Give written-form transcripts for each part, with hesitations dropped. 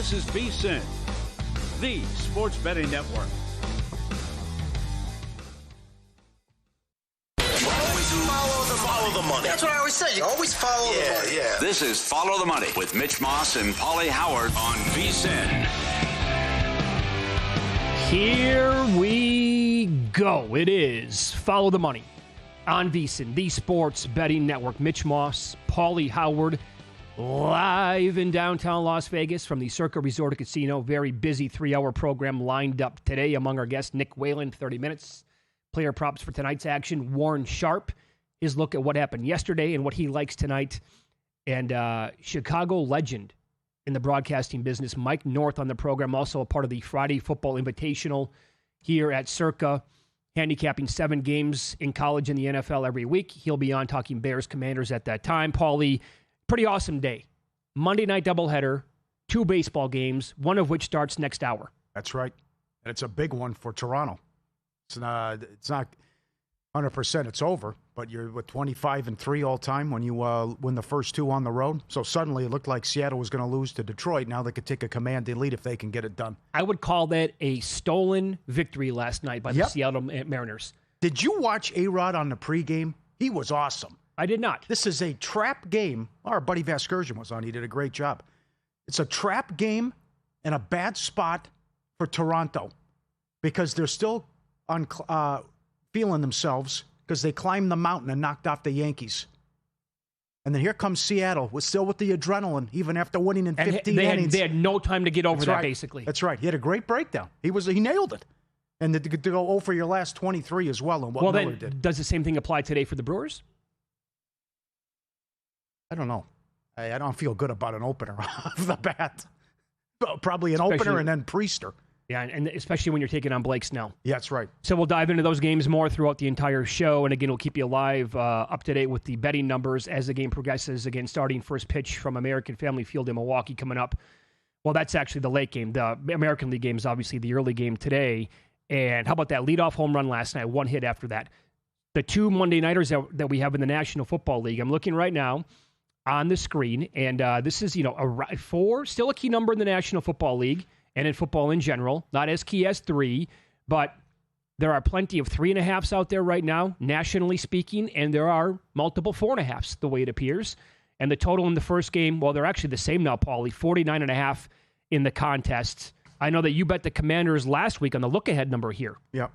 This is VSiN, the sports betting network. Follow the money. That's what I always say. You always follow the money. Yeah. This is Follow the Money with Mitch Moss and Paulie Howard on VSiN. Here we go. It is Follow the Money on VSiN, the sports betting network. Mitch Moss, Paulie Howard, live in downtown Las Vegas from the Circa Resort and Casino. Very busy 3-hour program lined up today. Among our guests, Nick Whalen, 30 minutes. Player props for tonight's action. Warren Sharp, his look at what happened yesterday and what he likes tonight. And Chicago legend in the broadcasting business, Mike North, on the program, also a part of the Friday Football Invitational here at Circa, handicapping 7 games in college and the NFL every week. He'll be on talking Bears Commanders at that time. Paulie, pretty awesome day. Monday night doubleheader, 2 baseball games, one of which starts next hour. That's right. And it's a big one for Toronto. It's not 100% it's over, but you're with 25-3 all time when you win the first 2 on the road. So suddenly it looked like Seattle was going to lose to Detroit. Now they could take a commanding lead if they can get it done. I would call that a stolen victory last night by the Seattle Mariners. Did you watch A-Rod on the pregame? He was awesome. I did not. This is a trap game. Our buddy Vasgersian was on. He did a great job. It's a trap game and a bad spot for Toronto because they're still on feeling themselves because they climbed the mountain and knocked off the Yankees. And then here comes Seattle, still with the adrenaline, even after winning in 15 innings. They had no time to get over that, right. basically. That's right. He had a great breakdown. He nailed it. And to go 0 for your last 23 as well. And what Miller did. Does the same thing apply today for the Brewers? I don't know. I don't feel good about an opener off the bat. Probably an opener and then Priester. Yeah, and especially when you're taking on Blake Snell. Yeah, that's right. So we'll dive into those games more throughout the entire show. And again, we'll keep you live, up to date with the betting numbers as the game progresses. Again, starting first pitch from American Family Field in Milwaukee coming up. Well, that's actually the late game. The American League game is obviously the early game today. And how about that leadoff home run last night? 1 hit after that. The 2 Monday Nighters that we have in the National Football League. I'm looking right now on the screen. And this is, a 4, still a key number in the National Football League. And in football in general, not as key as 3, but there are plenty of 3.5s out there right now, nationally speaking, and there are multiple 4.5s, the way it appears. And the total in the first game, well, they're actually the same now, Paulie, 49.5 in the contest. I know that you bet the Commanders last week on the look-ahead number here. Yeah.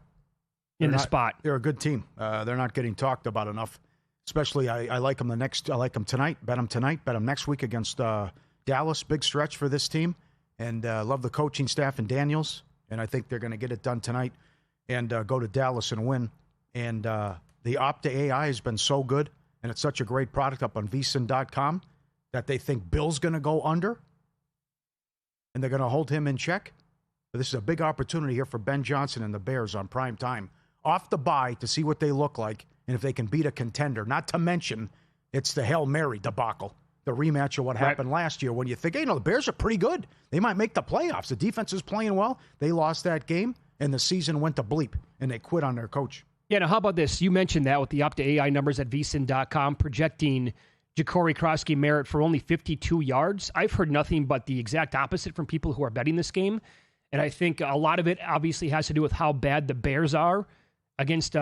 In the spot. They're a good team. They're not getting talked about enough. Especially, I like them I like them tonight. Bet them next week against Dallas. Big stretch for this team. And love the coaching staff and Daniels. And I think they're going to get it done tonight and go to Dallas and win. And the Opta AI has been so good, and it's such a great product up on VSiN.com that they think Bill's going to go under, and they're going to hold him in check. But this is a big opportunity here for Ben Johnson and the Bears on prime time. Off the bye to see what they look like and if they can beat a contender. Not to mention, it's the Hail Mary debacle. The rematch of what happened last year when you think, the Bears are pretty good. They might make the playoffs. The defense is playing well. They lost that game, and the season went to bleep, and they quit on their coach. Yeah, now how about this? You mentioned that with the Opta AI numbers at VSiN.com projecting Ja'Cory Krosky-Merritt for only 52 yards. I've heard nothing but the exact opposite from people who are betting this game, and I think a lot of it obviously has to do with how bad the Bears are against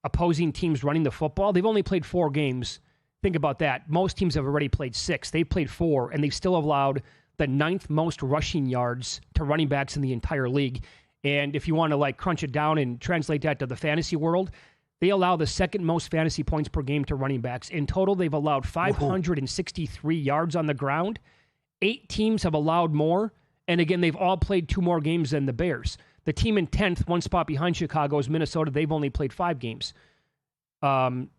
opposing teams running the football. They've only played 4 games. Think about that. Most teams have already played 6. They've played 4, and they've still allowed the 9th most rushing yards to running backs in the entire league. And if you want to crunch it down and translate that to the fantasy world, they allow the 2nd most fantasy points per game to running backs. In total, they've allowed 563 yards on the ground. 8 teams have allowed more. And again, they've all played 2 more games than the Bears. The team in 10th, 1 spot behind Chicago, is Minnesota. They've only played 5 games.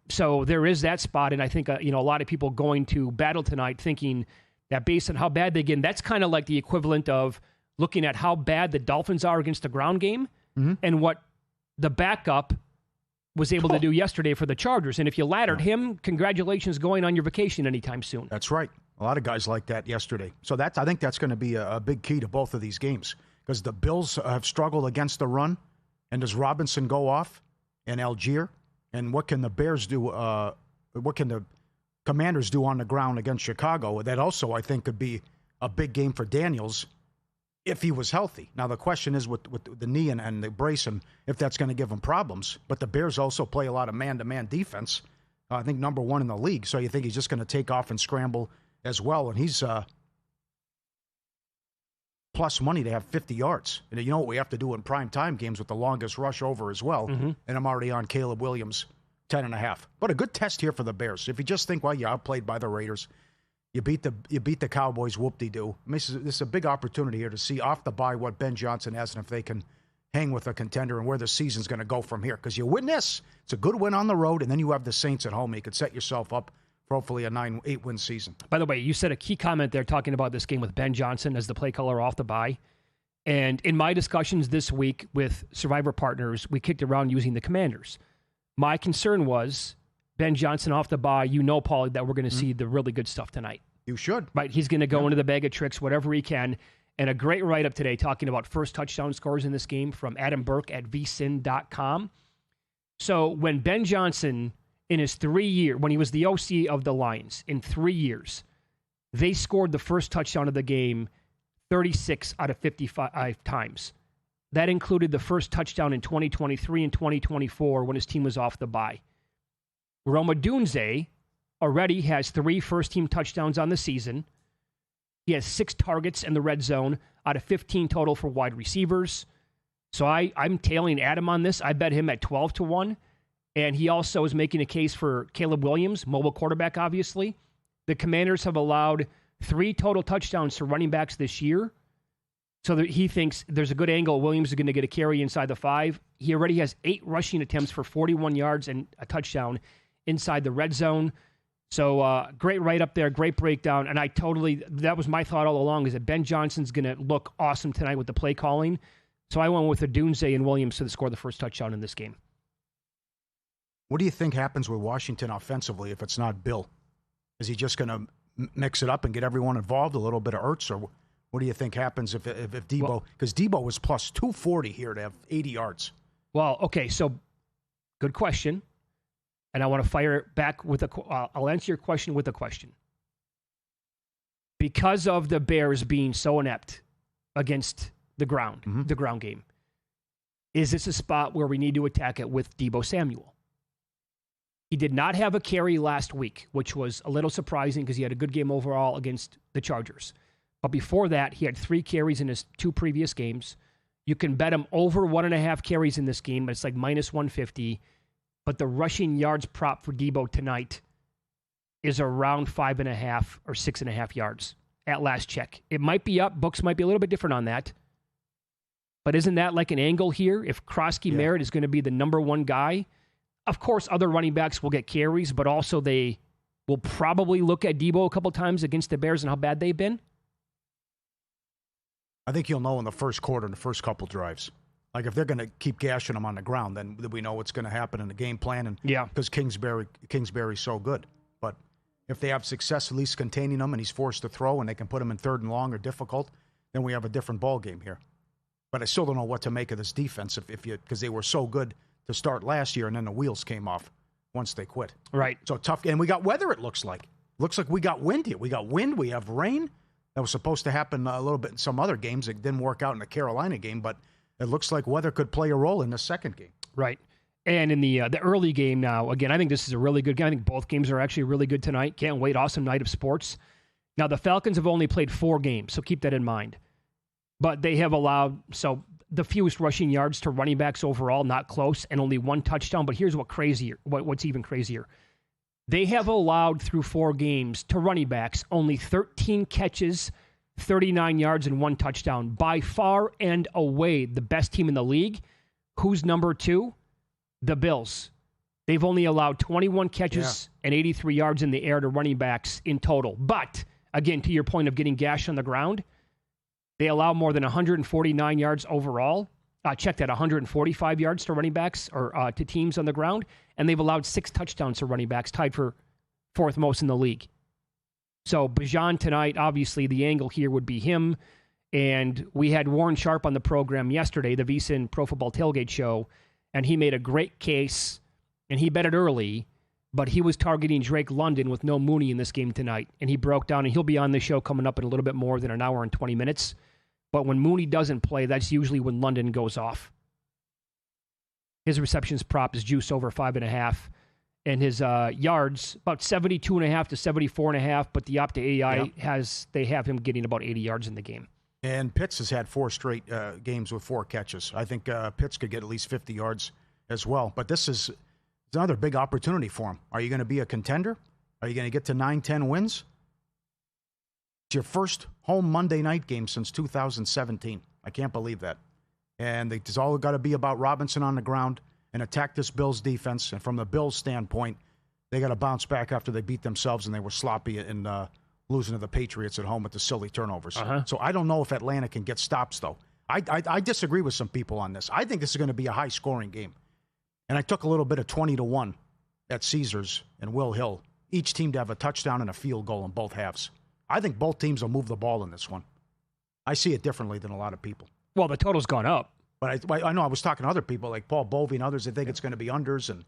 So there is that spot, and I think a lot of people going to battle tonight thinking that based on how bad they get, that's kind of like the equivalent of looking at how bad the Dolphins are against the ground game and what the backup was able to do yesterday for the Chargers. And if you laddered him, congratulations going on your vacation anytime soon. That's right. A lot of guys like that yesterday. So I think that's going to be a big key to both of these games because the Bills have struggled against the run. And does Robinson go off and Algier? And what can the Bears do? What can the Commanders do on the ground against Chicago? That also, I think, could be a big game for Daniels if he was healthy. Now, the question is with the knee and the brace and if that's going to give him problems. But the Bears also play a lot of man-to-man defense. I think number 1 in the league. So you think he's just going to take off and scramble as well. And he's plus money to have 50 yards. And you know what we have to do in primetime games with the longest rush over as well. Mm-hmm. And I'm already on Caleb Williams, 10.5. But a good test here for the Bears. If you just think, well, you're outplayed by the Raiders, you beat the Cowboys, whoop-de-doo. I mean, this is a big opportunity here to see off the bye what Ben Johnson has and if they can hang with a contender and where the season's going to go from here. Because you win this, it's a good win on the road, and then you have the Saints at home. You could set yourself up for hopefully a 8-win season. By the way, you said a key comment there talking about this game with Ben Johnson as the play caller off the bye. And in my discussions this week with Survivor partners, we kicked around using the Commanders. My concern was Ben Johnson off the bye. You know, Paulie, that we're going to see the really good stuff tonight. You should. Right? He's going to go into the bag of tricks, whatever he can. And a great write-up today talking about first touchdown scores in this game from Adam Burke at VSiN.com. So when Ben Johnson, in his 3 year, when he was the OC of the Lions, in 3 years, they scored the first touchdown of the game 36 out of 55 times. That included the first touchdown in 2023 and 2024 when his team was off the bye. Rome Odunze already has 3 first-team touchdowns on the season. He has 6 targets in the red zone out of 15 total for wide receivers. So I'm tailing Adam on this. I bet him at 12-1. And he also is making a case for Caleb Williams, mobile quarterback, obviously. The Commanders have allowed 3 total touchdowns to running backs this year. So that he thinks there's a good angle Williams is going to get a carry inside the 5. He already has 8 rushing attempts for 41 yards and a touchdown inside the red zone. So great write-up there, great breakdown. And that was my thought all along, is that Ben Johnson's going to look awesome tonight with the play calling. So I went with Odunze and Williams to score the first touchdown in this game. What do you think happens with Washington offensively if it's not Bill? Is he just going to mix it up and get everyone involved, a little bit of Ertz? Or what do you think happens if Debo, because Debo was plus 240 here to have 80 yards? Well, okay, so good question. And I want to fire it back with I'll answer your question with a question. Because of the Bears being so inept against the ground, the ground game, is this a spot where we need to attack it with Deebo Samuel? He did not have a carry last week, which was a little surprising because he had a good game overall against the Chargers. But before that, he had 3 carries in his 2 previous games. You can bet him over 1.5 carries in this game, but it's like minus 150. But the rushing yards prop for Deebo tonight is around 5.5 or 6.5 yards at last check. It might be up. Books might be a little bit different on that. But isn't that like an angle here? If Krosky Merritt is going to be the number 1 guy, of course, other running backs will get carries, but also they will probably look at Deebo a couple times against the Bears and how bad they've been. I think you'll know in the first quarter, in the first couple drives. Like, if they're going to keep gashing him on the ground, then we know what's going to happen in the game plan. And because Kingsbury's so good. But if they have success at least containing him and he's forced to throw and they can put him in 3rd and long or difficult, then we have a different ball game here. But I still don't know what to make of this defense because they were so good to start last year and then the wheels came off once they quit. Right. So tough. And we got weather, it looks like. Looks like we got wind here. We got wind. We have rain. That was supposed to happen a little bit in some other games. It didn't work out in the Carolina game, but it looks like weather could play a role in the second game. Right. And in the early game now, again, I think this is a really good game. I think both games are actually really good tonight. Can't wait. Awesome night of sports. Now, the Falcons have only played 4 games, so keep that in mind. But they have allowed the fewest rushing yards to running backs overall, not close, and only 1 touchdown. But here's what's even crazier. They have allowed through 4 games to running backs only 13 catches, 39 yards, and 1 touchdown. By far and away the best team in the league. Who's number 2? The Bills. They've only allowed 21 catches and 83 yards in the air to running backs in total. But, again, to your point of getting gashed on the ground, they allow more than 149 yards overall. Check that, 145 yards to running backs or to teams on the ground. And they've allowed 6 touchdowns to running backs, tied for 4th most in the league. So Bijan tonight, obviously the angle here would be him. And we had Warren Sharp on the program yesterday, the VSiN Pro Football Tailgate Show, and he made a great case, and he bet it early. but he was targeting Drake London with no Mooney in this game tonight, and he broke down, and he'll be on the show coming up in a little bit more than an hour and 20 minutes. But when Mooney doesn't play, that's usually when London goes off. His receptions prop is juice over 5.5, and his yards about 72.5 to 74.5. But the Opta AI they have him getting about 80 yards in the game. And Pitts has had 4 straight games with 4 catches. I think Pitts could get at least 50 yards as well. But this is another big opportunity for him. Are you going to be a contender? Are you going to get to 9-10 wins? It's your first home Monday night game since 2017. I can't believe that. And it's all got to be about Robinson on the ground and attack this Bills defense. And from the Bills' standpoint, they got to bounce back after they beat themselves and they were sloppy in losing to the Patriots at home with the silly turnovers. So I don't know if Atlanta can get stops, though. I disagree with some people on this. I think this is going to be a high-scoring game. And I took a little bit of 20-1 at Caesars and Will Hill. Each team to have a touchdown and a field goal in both halves. I think both teams will move the ball in this one. I see it differently than a lot of people. Well, the total's gone up. But I know I was talking to other people like Paul Bovey and others that think it's going to be unders and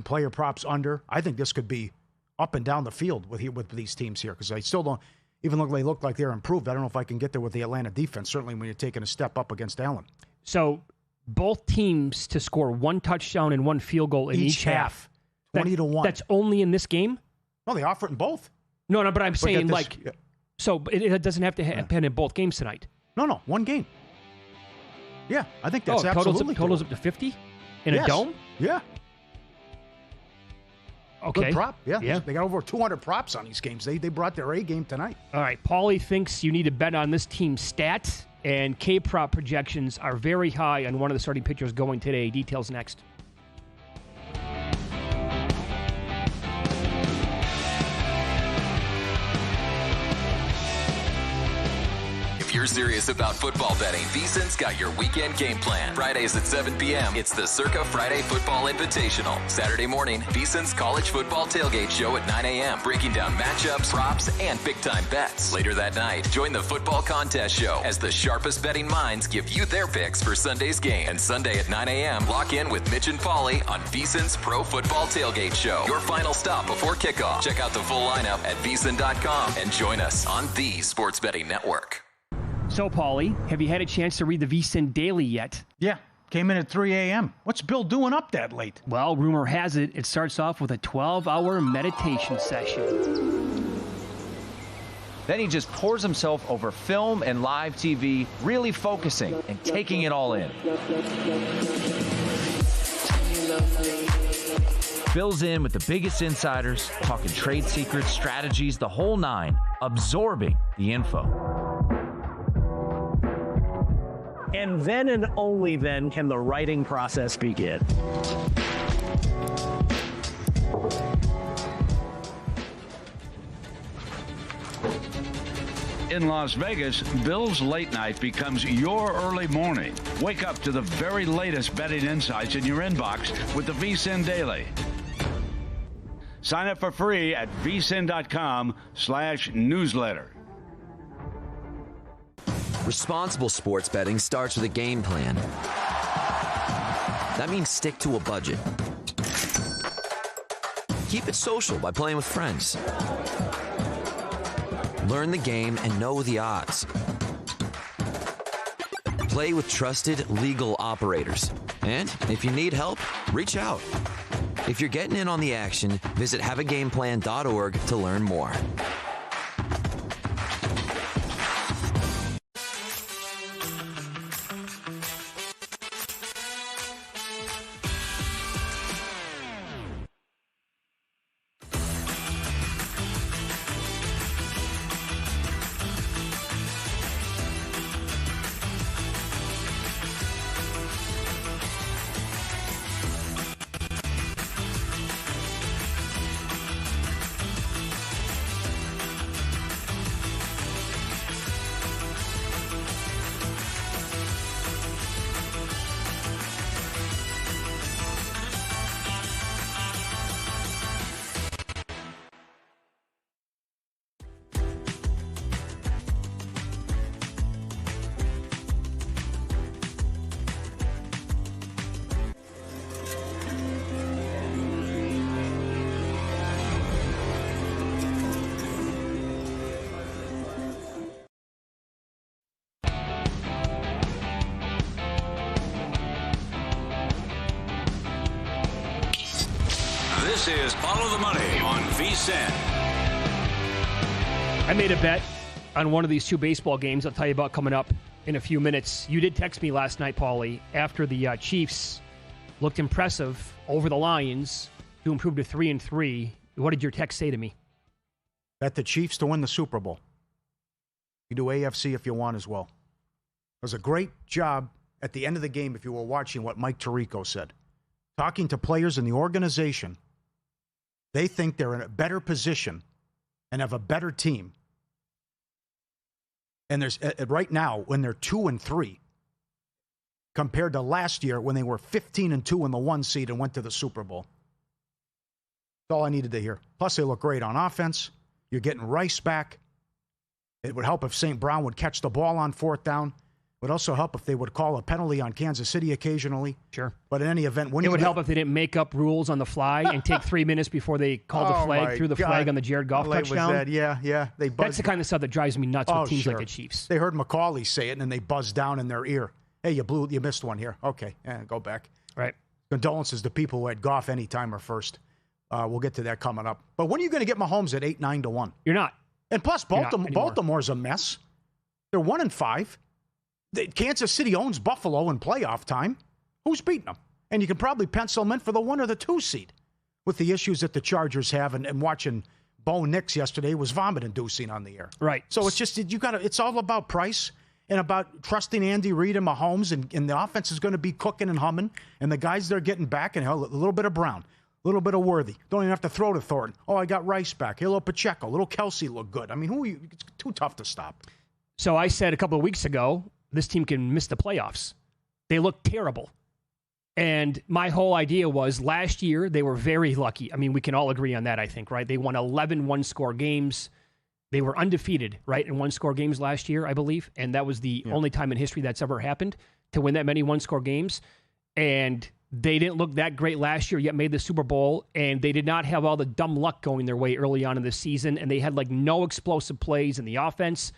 player props under. I think this could be up and down the field with these teams here because I still don't, even though they look like they're improved, I don't know if I can get there with the Atlanta defense, certainly when you're taking a step up against Allen. So both teams to score 1 touchdown and 1 field goal in each half. 20-1. That's only in this game? No, they offer it in both. No, but I'm saying so it doesn't have to happen in both games tonight. No, 1 game. Yeah, I think that's absolutely totals up to 50 in a dome? Yeah. Okay. Good prop. Yeah. They got over 200 props on these games. They brought their A game tonight. All right. Paulie thinks you need to bet on this team's stats, and K-prop projections are very high on one of the starting pitchers going today. Details next. If you're serious about football betting, VSiN's got your weekend game plan. Fridays at 7 p.m., it's the Circa Friday Football Invitational. Saturday morning, VSiN's college football tailgate show at 9 a.m., breaking down matchups, props, and big-time bets. Later that night, join the football contest show as the sharpest betting minds give you their picks for Sunday's game. And Sunday at 9 a.m., lock in with Mitch and Paulie on VSiN's Pro Football Tailgate Show. Your final stop before kickoff. Check out the full lineup at VSiN.com and join us on the Sports Betting Network. So, Paulie, have you had a chance to read the VSiN Daily yet? Yeah, came in at 3 a.m. What's Bill doing up that late? Well, rumor has it starts off with a 12-hour meditation session. Then he just pours himself over film and live TV, really focusing and taking it all in. Bill's in with the biggest insiders, talking trade secrets, strategies, the whole 9, absorbing the info. And then and only then can the writing process begin. In Las Vegas, Bill's Late Night becomes your early morning. Wake up to the very latest betting insights in your inbox with the VSiN Daily. Sign up for free at vsin.com/newsletter. Responsible sports betting starts with a game plan. That means stick to a budget. Keep it social by playing with friends. Learn the game and know the odds. Play with trusted legal operators. And if you need help, reach out. If you're getting in on the action, visit haveagameplan.org to learn more. This is Follow the Money on VSiN. I made a bet on one of these two baseball games I'll tell you about coming up in a few minutes. You did text me last night, Paulie, after the Chiefs looked impressive over the Lions to improve to 3-3. What did your text say to me? Bet the Chiefs to win the Super Bowl. You do AFC if you want as well. It was a great job at the end of the game if you were watching what Mike Tirico said. Talking to players in the organization, they think they're in a better position and have a better team. And there's right now when they're 2-3 compared to last year when they were 15-2 in the 1 seed and went to the Super Bowl. That's all I needed to hear. Plus, they look great on offense. You're getting Rice back. It would help if St. Brown would catch the ball on 4th down. It would also help if they would call a penalty on Kansas City occasionally. Sure. But in any event, it would help if they didn't make up rules on the fly and take 3 minutes before they called the flag, threw the flag on the Jared Goff touchdown. Yeah. That's the kind of stuff that drives me nuts with teams like the Chiefs. They heard McCauley say it, and then they buzzed down in their ear. Hey, you missed one here. Okay, go back. Right. Condolences to people who had Goff any time or first. We'll get to that coming up. But when are you going to get Mahomes at 8-9-1? You're not. And plus, Baltimore's a mess. They're 1-5. Kansas City owns Buffalo in playoff time. Who's beating them? And you can probably pencil them in for the 1 or the 2 seed with the issues that the Chargers have. And watching Bo Nix yesterday was vomit-inducing on the air. Right. So it's just, it's all about price and about trusting Andy Reid and Mahomes. And the offense is going to be cooking and humming. And the guys they're getting back, and a little bit of Brown, a little bit of Worthy. Don't even have to throw to Thornton. Oh, I got Rice back. Hello, Pacheco. Little Kelsey looked good. I mean, it's too tough to stop. So I said a couple of weeks ago, this team can miss the playoffs. They look terrible. And my whole idea was last year they were very lucky. I mean, we can all agree on that, I think, right? They won 11 one-score games. They were undefeated, right, in one-score games last year, I believe. And that was the only time in history that's ever happened to win that many one-score games. And they didn't look that great last year, yet made the Super Bowl. And they did not have all the dumb luck going their way early on in the season. And they had no explosive plays in the offense.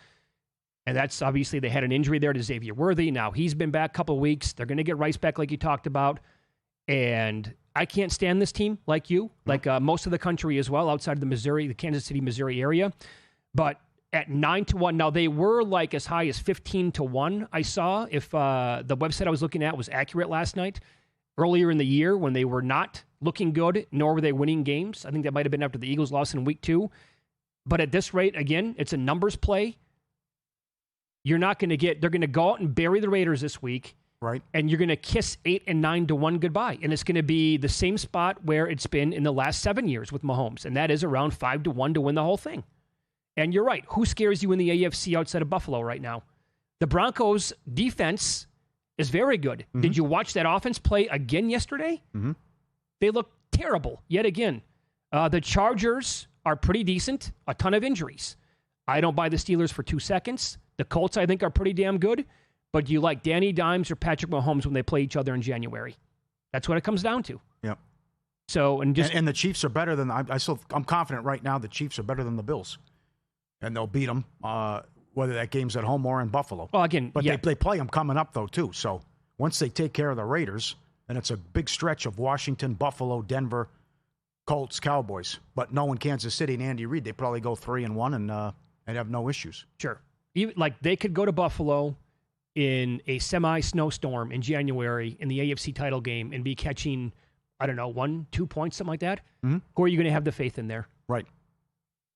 And that's obviously they had an injury there to Xavier Worthy. Now he's been back a couple of weeks. They're going to get Rice back like you talked about. And I can't stand this team like you, like most of the country as well, outside of the Kansas City, Missouri area. But at 9-1, now they were as high as 15-1, I saw, if the website I was looking at was accurate last night. Earlier in the year when they were not looking good, nor were they winning games. I think that might have been after the Eagles lost in week 2. But at this rate, again, it's a numbers play. You're not going to they're going to go out and bury the Raiders this week. Right. And you're going to kiss 8-9-1 goodbye. And it's going to be the same spot where it's been in the last 7 years with Mahomes. And that is around 5-1 to win the whole thing. And you're right. Who scares you in the AFC outside of Buffalo right now? The Broncos defense is very good. Mm-hmm. Did you watch that offense play again yesterday? Mm-hmm. They look terrible yet again. The Chargers are pretty decent. A ton of injuries. I don't buy the Steelers for 2 seconds. The Colts, I think, are pretty damn good. But do you like Danny Dimes or Patrick Mahomes when they play each other in January? That's what it comes down to. Yep. So and the Chiefs are better than I'm confident right now. The Chiefs are better than the Bills, and they'll beat them whether that game's at home or in Buffalo. Well, again, but they play them coming up though too. So once they take care of the Raiders, then it's a big stretch of Washington, Buffalo, Denver, Colts, Cowboys. But knowing Kansas City and Andy Reid, they probably go 3-1 and have no issues. Sure. Even, they could go to Buffalo in a semi-snowstorm in January in the AFC title game and be catching, 1-2 points, something like that. Mm-hmm. Who are you going to have the faith in there? Right.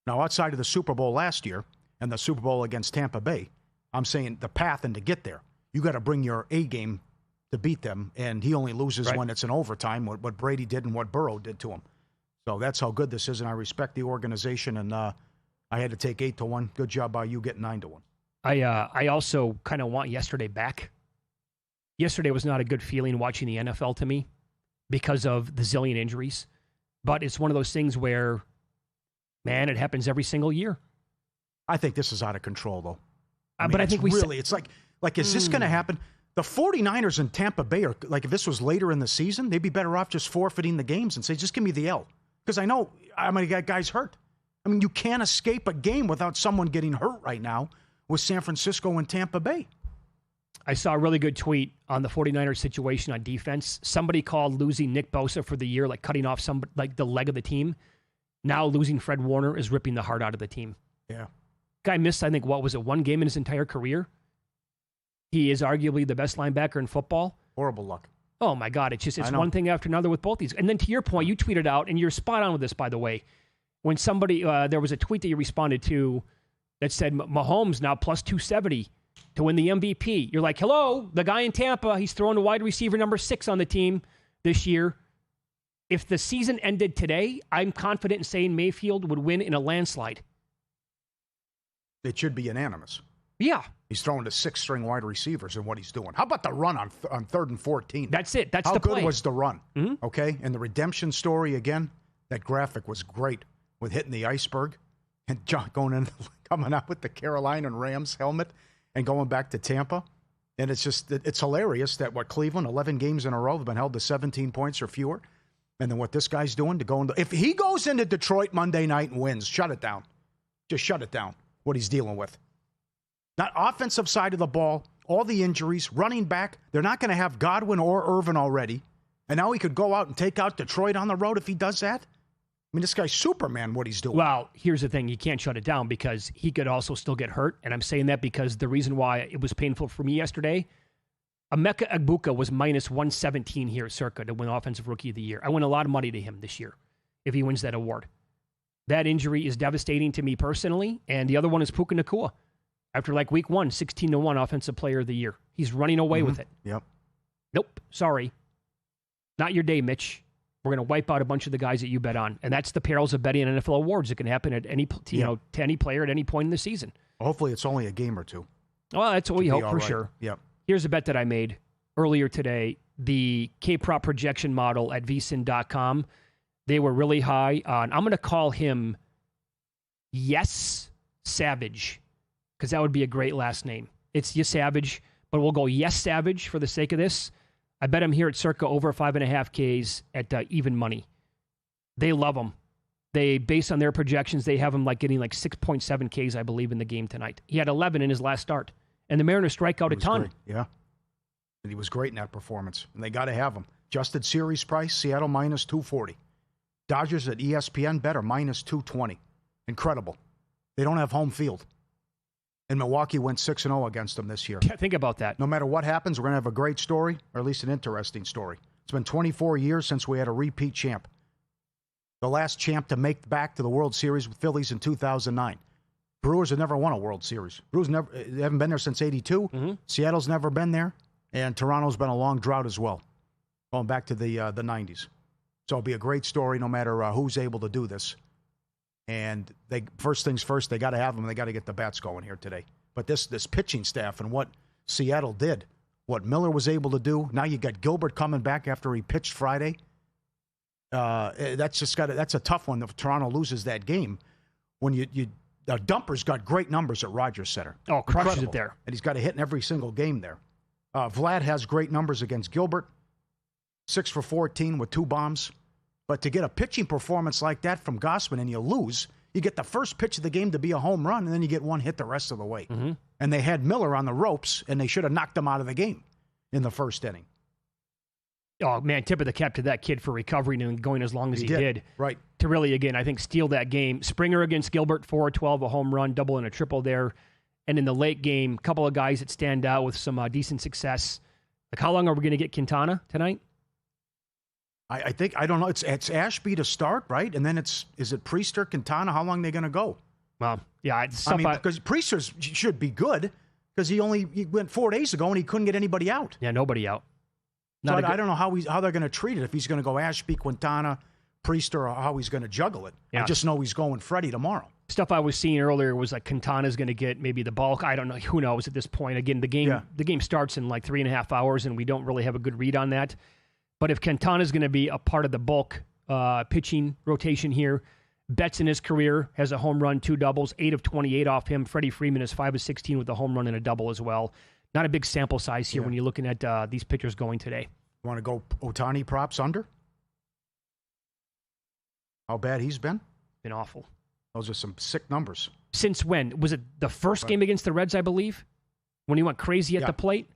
Now, outside of the Super Bowl last year and the Super Bowl against Tampa Bay, I'm saying the path and to get there, you got to bring your A game to beat them, and he only loses when it's in overtime, what Brady did and what Burrow did to him. So that's how good this is, and I respect the organization, and I had to take 8-1. Good job by you getting 9-1. I also kind of want yesterday back. Yesterday was not a good feeling watching the NFL to me because of the zillion injuries. But it's one of those things where, man, it happens every single year. I think this is out of control, though. But I think it's like, is this going to happen? The 49ers in Tampa Bay are if this was later in the season, they'd be better off just forfeiting the games and say, just give me the L. Because I know I'm going to get guys hurt. I mean, you can't escape a game without someone getting hurt right now with San Francisco and Tampa Bay. I saw a really good tweet on the 49ers situation on defense. Somebody called losing Nick Bosa for the year like cutting off the leg of the team. Now losing Fred Warner is ripping the heart out of the team. Yeah. Guy missed, I think, one game in his entire career? He is arguably the best linebacker in football. Horrible luck. Oh, my God. It's one thing after another with both these. And then to your point, you tweeted out, and you're spot on with this, by the way. When somebody, there was a tweet that you responded to that said, Mahomes now plus 270 to win the MVP. You're like, hello, the guy in Tampa, he's throwing a wide receiver number 6 on the team this year. If the season ended today, I'm confident in saying Mayfield would win in a landslide. It should be unanimous. Yeah. He's throwing to 6-string wide receivers and what he's doing. How about the run on 3rd and 14? That's it. That's How the play. How good was the run? Mm-hmm. Okay? And the redemption story, again, that graphic was great with hitting the iceberg and John coming out with the Carolina and Rams helmet and going back to Tampa. And it's hilarious that Cleveland, 11 games in a row, have been held to 17 points or fewer. And then what this guy's doing to go into... If he goes into Detroit Monday night and wins, shut it down. Just shut it down, what he's dealing with. Not offensive side of the ball, all the injuries, running back. They're not going to have Godwin or Irvin already. And now he could go out and take out Detroit on the road if he does that. I mean, this guy's Superman, what he's doing. Well, here's the thing. You can't shut it down because he could also still get hurt. And I'm saying that because the reason why it was painful for me yesterday, Emeka Egbuka was minus 117 here at Circa to win Offensive Rookie of the Year. I win a lot of money to him this year if he wins that award. That injury is devastating to me personally. And the other one is Puka Nacua. After week 1, 16-1 Offensive Player of the Year. He's running away with it. Yep. Nope. Sorry. Not your day, Mitch. We're going to wipe out a bunch of the guys that you bet on. And that's the perils of betting on NFL awards. It can happen at any, to any player at any point in the season. Hopefully it's only a game or two. Well, that's what we hope for sure. Yep. Here's a bet that I made earlier today. The K-Prop projection model at VSiN.com. They were really high on, I'm going to call him Yes Savage, because that would be a great last name. It's Yes Savage, but we'll go Yes Savage for the sake of this. I bet him here at Circa over 5.5 Ks at even money. They love him. They, based on their projections, they have him getting 6.7 Ks, I believe, in the game tonight. He had 11 in his last start. And the Mariners strike out a ton. Great. Yeah. And he was great in that performance. And they got to have him. Adjusted series price, Seattle minus 240. Dodgers at ESPN better, minus 220. Incredible. They don't have home field. And Milwaukee went 6-0 against them this year. Yeah, think about that. No matter what happens, we're going to have a great story, or at least an interesting story. It's been 24 years since we had a repeat champ. The last champ to make back to the World Series with Phillies in 2009. Brewers have never won a World Series. They haven't been there since 82. Mm-hmm. Seattle's never been there. And Toronto's been a long drought as well, going back to the 90s. So it'll be a great story no matter who's able to do this. And first things first, they got to have them. They got to get the bats going here today. But this pitching staff and what Seattle did, what Miller was able to do. Now you got Gilbert coming back after he pitched Friday. That's a tough one. If Toronto loses that game, when Dumper's got great numbers at Rogers Center. Oh, crushes it there, and he's got a hit in every single game there. Vlad has great numbers against Gilbert, 6 for 14 with 2 bombs. But to get a pitching performance like that from Gausman and you lose, you get the first pitch of the game to be a home run, and then you get one hit the rest of the way. Mm-hmm. And they had Miller on the ropes, and they should have knocked him out of the game in the first inning. Oh, man, tip of the cap to that kid for recovering and going as long as he did. Right. To really, again, I think, steal that game. Springer against Gilbert, 4-12, a home run, double and a triple there. And in the late game, a couple of guys that stand out with some decent success. How long are we going to get Quintana tonight? I don't know. It's Ashby to start, right? And then is it Priester, Quintana? How long are they going to go? Well, yeah. Because Priester should be good because he went 4 days ago and he couldn't get anybody out. Yeah, nobody out. So I don't know how they're going to treat it, if he's going to go Ashby, Quintana, Priester, or how he's going to juggle it. Yeah. I just know he's going Freddie tomorrow. Stuff I was seeing earlier was Quintana's going to get maybe the bulk. I don't know. Who knows at this point? Again, the game starts in 3.5 hours, and we don't really have a good read on that. But if Quintana's going to be a part of the bulk pitching rotation here, Betts in his career has a home run, 2 doubles, 8 of 28 off him. Freddie Freeman is 5 of 16 with a home run and a double as well. Not a big sample size here when you're looking at these pitchers going today. You want to go Ohtani props under? How bad he's been? Been awful. Those are some sick numbers. Since when? Was it the first game against the Reds, I believe? When he went crazy at the plate?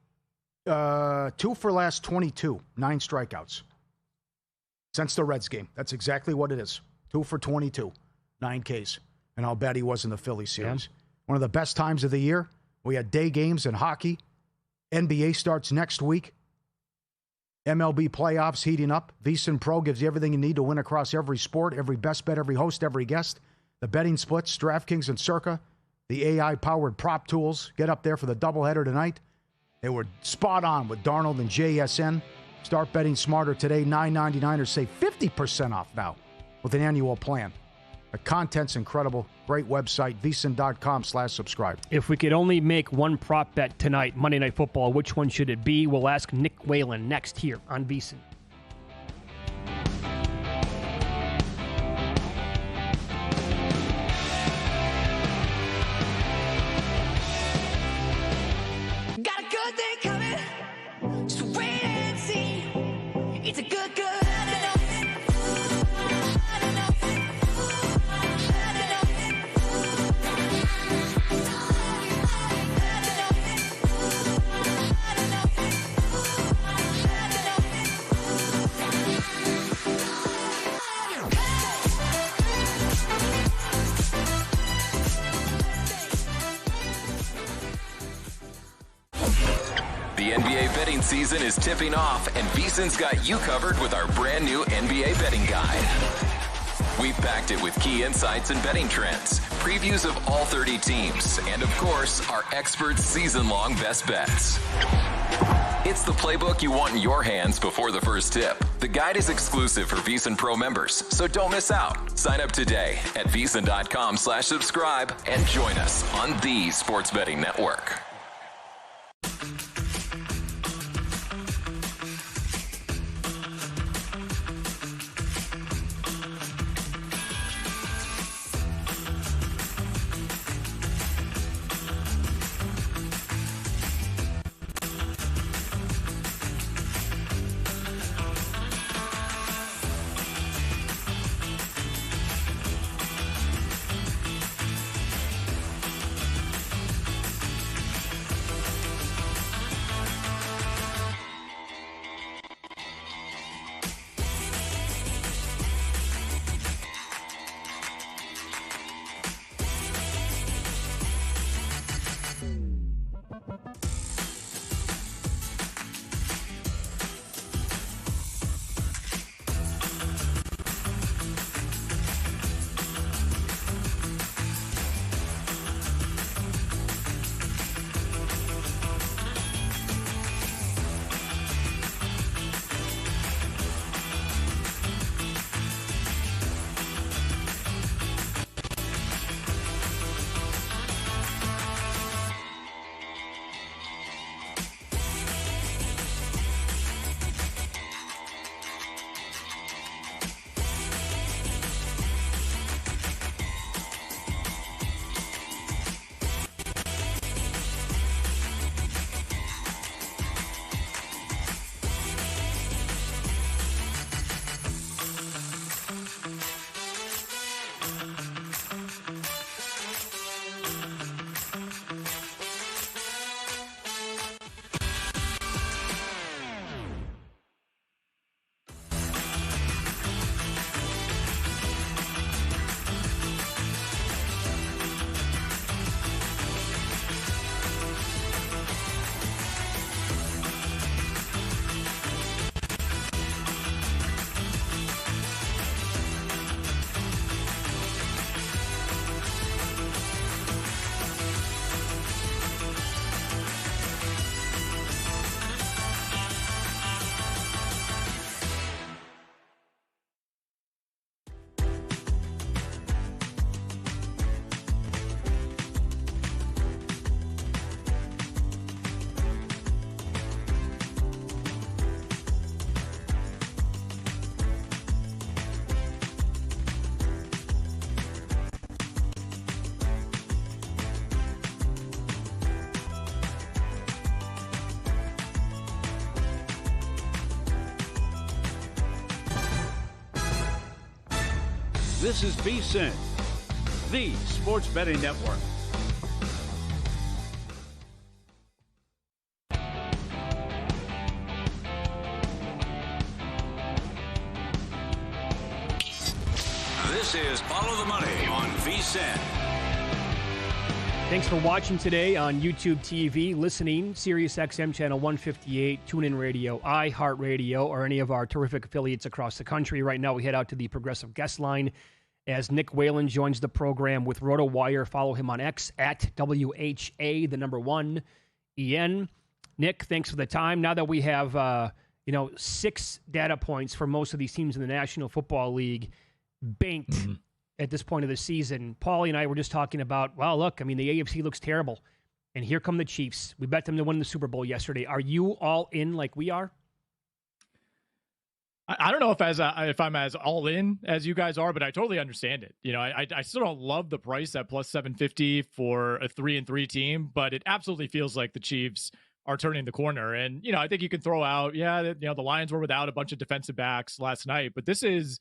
2 for last 22, 9 strikeouts. Since the Reds game. That's exactly what it is. 2 for 22, 9 Ks. And I'll bet he was in the Phillies series. Yeah. One of the best times of the year. We had day games in hockey. NBA starts next week. MLB playoffs heating up. VSiN Pro gives you everything you need to win across every sport, every best bet, every host, every guest. The betting splits, DraftKings and Circa. The AI-powered prop tools. Get up there for the doubleheader tonight. They were spot on with Darnold and JSN. Start betting smarter today. $9.99 or save 50% off now with an annual plan. The content's incredible. Great website, VSiN.com/subscribe. If we could only make one prop bet tonight, Monday Night Football, which one should it be? We'll ask Nick Whalen next here on VSiN. Got a good thing coming, just wait and see. It's a good. The NBA betting season is tipping off, and VSiN's got you covered with our brand new NBA betting guide. We've packed it with key insights and betting trends, previews of all 30 teams, and of course, our experts' season-long best bets. It's the playbook you want in your hands before the first tip. The guide is exclusive for VSiN Pro members, so don't miss out. Sign up today at VSiN.com/subscribe and join us on the Sports Betting Network. This is VSiN, the Sports Betting Network. This is Follow the Money on VSiN. Thanks for watching today on YouTube TV, listening, Sirius XM Channel 158, TuneIn Radio, iHeartRadio, or any of our terrific affiliates across the country. Right now, we head out to the Progressive Guest Line as Nick Whalen joins the program with RotoWire. Follow him on X at WHA, the number 1, EN. Nick, thanks for the time. Now that we have 6 data points for most of these teams in the National Football League banked at this point of the season, Paulie and I were just talking about, well, look, I mean, the AFC looks terrible. And here come the Chiefs. We bet them to win the Super Bowl yesterday. Are you all in like we are? I don't know if I'm as all in as you guys are, but I totally understand it. I still don't love the price at plus 750 for a 3-3 team, but it absolutely feels like the Chiefs are turning the corner. And, I think you can throw out, the Lions were without a bunch of defensive backs last night, but this is